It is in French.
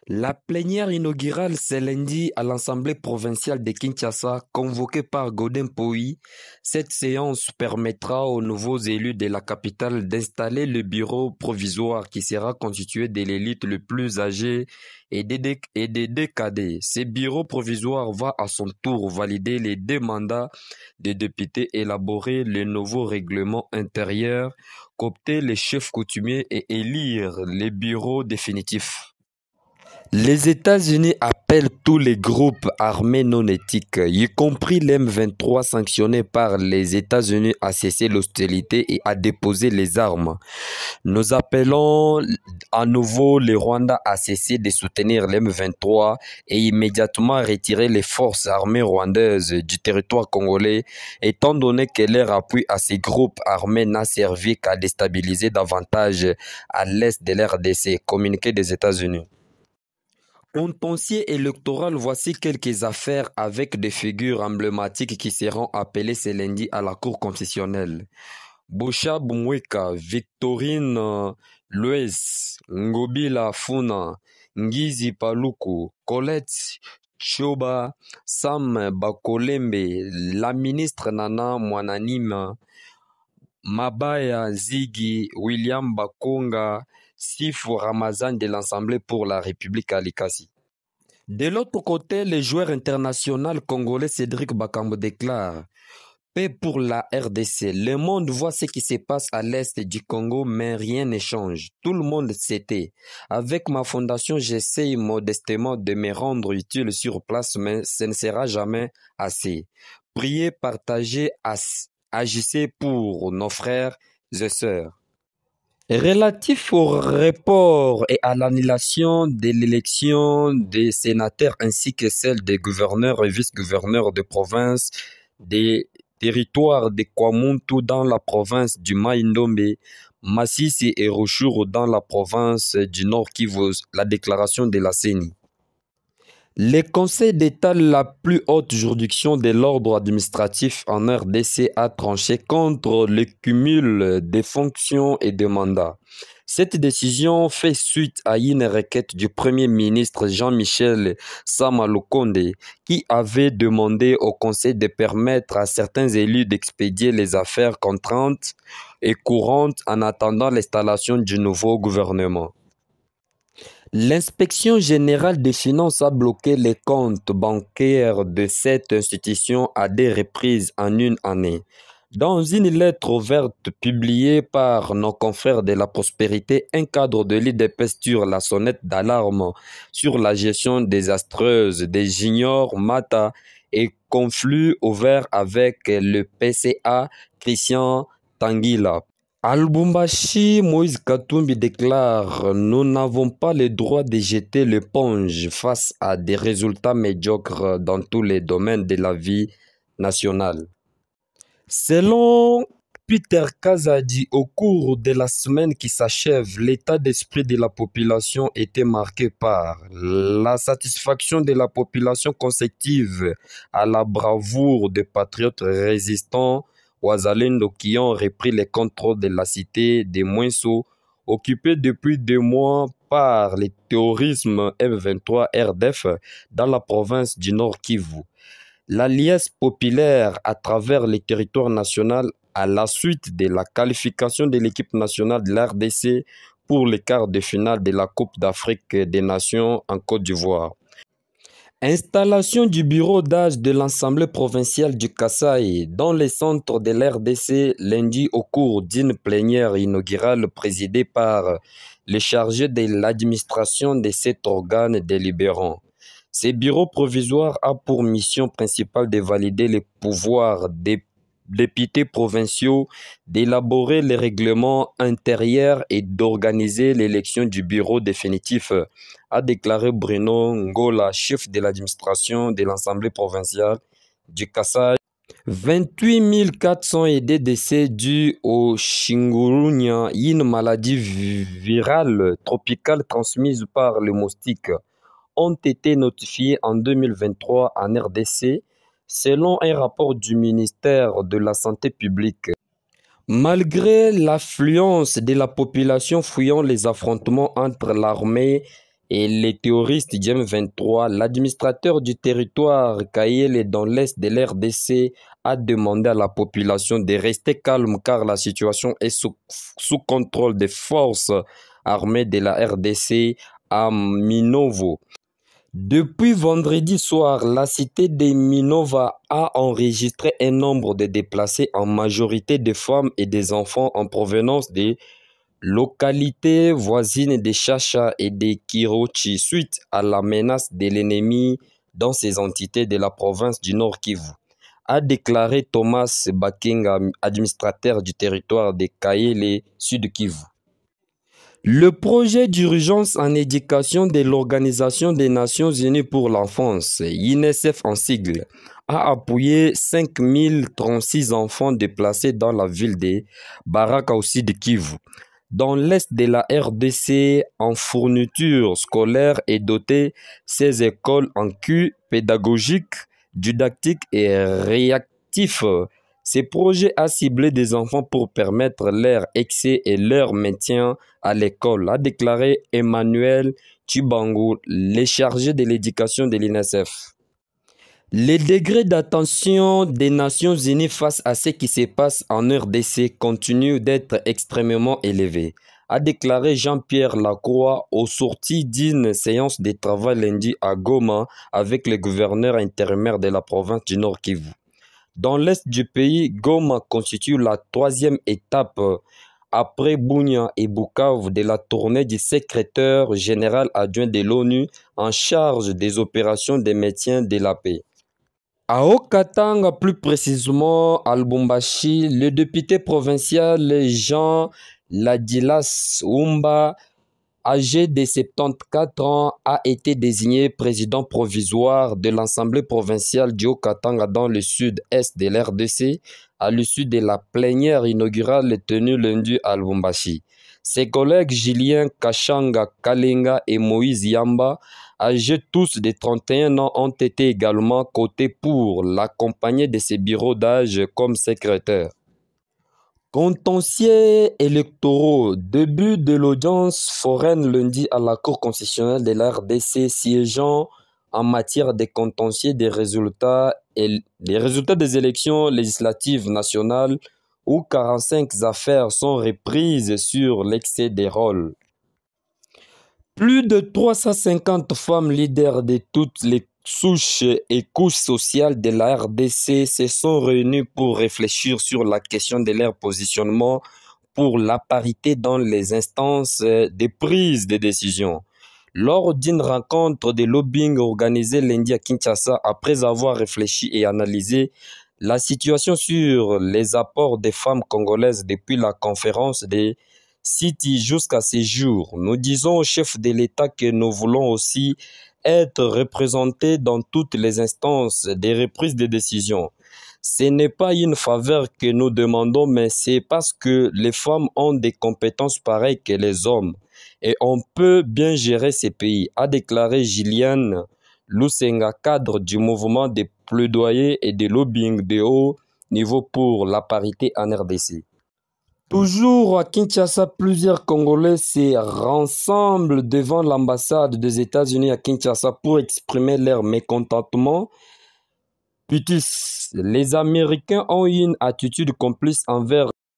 La plénière inaugurale ce lundi à l'Assemblée provinciale de Kinshasa, convoquée par Godin Poyi. Cette séance permettra aux nouveaux élus de la capitale d'installer le bureau provisoire qui sera constitué de l'élite le plus âgée et des décadés. Ce bureau provisoire va à son tour valider les deux mandats des députés, élaborer le nouveau règlement intérieur, coopter les chefs coutumiers et élire les bureaux définitifs. Les États-Unis appellent tous les groupes armés non éthiques, y compris l'M23 sanctionné par les États-Unis, à cesser l'hostilité et à déposer les armes. Nous appelons à nouveau le Rwanda à cesser de soutenir l'M23 et immédiatement retirer les forces armées rwandaises du territoire congolais, étant donné que leur appui à ces groupes armés n'a servi qu'à déstabiliser davantage à l'est de l'RDC, communiqué des États-Unis. Contentieux électoral, voici quelques affaires avec des figures emblématiques qui seront appelées ce lundi à la Cour constitutionnelle. Bosha Bumweka, Victorine Luez, Ngobila Funa, Ngizi Paluku, Colette Choba, Sam Bakolembe, la ministre Nana Mwananima, Mabaya Ziggy, William Bakonga, Sifu Ramazan de l'Assemblée pour la République à Likasi. De l'autre côté, le joueur international congolais Cédric Bakambo déclare: paix pour la RDC. Le monde voit ce qui se passe à l'est du Congo, mais rien ne change. Tout le monde s'était. Avec ma fondation, j'essaye modestement de me rendre utile sur place, mais ce ne sera jamais assez. Priez, partagez, agissez pour nos frères et sœurs. Relatif au report et à l'annulation de l'élection des sénateurs ainsi que celle des gouverneurs et vice-gouverneurs de province des territoires de Kwamuntu dans la province du Mai-Ndombe, Masisi et Rutshuru dans la province du Nord Kivu, la déclaration de la CENI. Le Conseil d'État, la plus haute juridiction de l'ordre administratif en RDC, a tranché contre le cumul des fonctions et des mandats. Cette décision fait suite à une requête du Premier ministre Jean-Michel Sama Lukonde qui avait demandé au Conseil de permettre à certains élus d'expédier les affaires contraintes et courantes en attendant l'installation du nouveau gouvernement. L'inspection générale des finances a bloqué les comptes bancaires de cette institution à des reprises en une année. Dans une lettre ouverte publiée par nos confrères de la prospérité, un cadre de l'IDPS tire la sonnette d'alarme sur la gestion désastreuse des juniors Mata et conflit ouvert avec le PCA Christian Tanguila. À Lubumbashi, Moïse Katumbi déclare: nous n'avons pas le droit de jeter l'éponge face à des résultats médiocres dans tous les domaines de la vie nationale. Selon Peter Kazadi, au cours de la semaine qui s'achève, l'état d'esprit de la population était marqué par la satisfaction de la population consécutive à la bravoure des patriotes résistants Wazalendo qui ont repris le contrôle de la cité de Mwenso, occupée depuis 2 mois par le terrorisme M23 RDF dans la province du Nord Kivu. L'alliance populaire à travers le territoire national à la suite de la qualification de l'équipe nationale de l'RDC pour les quarts de finale de la Coupe d'Afrique des Nations en Côte d'Ivoire. Installation du bureau d'âge de l'Assemblée provinciale du Kasaï dans le centre de l'RDC lundi au cours d'une plénière inaugurale présidée par le chargé de l'administration de cet organe délibérant. Ce bureau provisoire a pour mission principale de valider les pouvoirs des députés provinciaux, d'élaborer les règlements intérieurs et d'organiser l'élection du bureau définitif, a déclaré Bruno Ngola, chef de l'administration de l'Assemblée provinciale du Kasaï. 28 400 décès dus au chikungunya, une maladie virale tropicale transmise par le moustique, ont été notifiés en 2023 en RDC, selon un rapport du ministère de la Santé publique. Malgré l'affluence de la population fuyant les affrontements entre l'armée et les terroristes du M23, l'administrateur du territoire Kayele dans l'est de l'RDC a demandé à la population de rester calme car la situation est sous contrôle des forces armées de la RDC à Minovo. Depuis vendredi soir, la cité de Minova a enregistré un nombre de déplacés, en majorité des femmes et des enfants en provenance des localités voisines de Chacha et de Kirochi suite à la menace de l'ennemi dans ces entités de la province du Nord Kivu, a déclaré Thomas Bakenga, administrateur du territoire de Kayele, Sud Kivu. Le projet d'urgence en éducation de l'Organisation des Nations Unies pour l'enfance, UNICEF en sigle, a appuyé 5036 enfants déplacés dans la ville de Baraka au sud Kivu. Dans l'est de la RDC, en fourniture scolaire et doté 16 écoles en Q pédagogique, didactique et réactif. Ce projet a ciblé des enfants pour permettre leur accès et leur maintien à l'école, a déclaré Emmanuel Tchibangu, le chargé de l'éducation de l'UNICEF. Les degrés d'attention des Nations Unies face à ce qui se passe en RDC continuent d'être extrêmement élevés, a déclaré Jean-Pierre Lacroix au sorti d'une séance de travail lundi à Goma avec le gouverneur intérimaire de la province du Nord Kivu. Dans l'est du pays, Goma constitue la troisième étape après Bunia et Bukavu de la tournée du secrétaire général adjoint de l'ONU en charge des opérations de maintien de la paix. À Okatanga, plus précisément à Lubumbashi, le député provincial Jean Ladilas Oumba, âgé de 74 ans, a été désigné président provisoire de l'Assemblée provinciale du Haut-Katanga dans le sud-est de l'RDC à l'issue de la plénière inaugurale tenue lundi à Lubumbashi. Ses collègues Julien Kachanga Kalenga et Moïse Yamba, âgés tous de 31 ans, ont été également cotés pour l'accompagner de ses bureaux d'âge comme secrétaire. Contentieux électoraux. Début de l'audience foraine lundi à la Cour constitutionnelle de la RDC siégeant en matière de contentieux des résultats des élections législatives nationales où 45 affaires sont reprises sur l'excès des rôles. Plus de 350 femmes leaders de toutes les souches et couches sociales de la RDC se sont réunies pour réfléchir sur la question de leur positionnement pour la parité dans les instances de prise de décision. Lors d'une rencontre de lobbying organisée lundi à Kinshasa, après avoir réfléchi et analysé la situation sur les apports des femmes congolaises depuis la conférence des City jusqu'à ces jours, nous disons au chef de l'État que nous voulons aussi être représentés dans toutes les instances des reprises de décision. Ce n'est pas une faveur que nous demandons, mais c'est parce que les femmes ont des compétences pareilles que les hommes et on peut bien gérer ces pays, a déclaré Gilliane Lusenga, cadre du mouvement de plaidoyer et de lobbying de haut niveau pour la parité en RDC. Toujours à Kinshasa, plusieurs Congolais se rassemblent devant l'ambassade des États-Unis à Kinshasa pour exprimer leur mécontentement. Putis, les Américains ont une attitude complice envers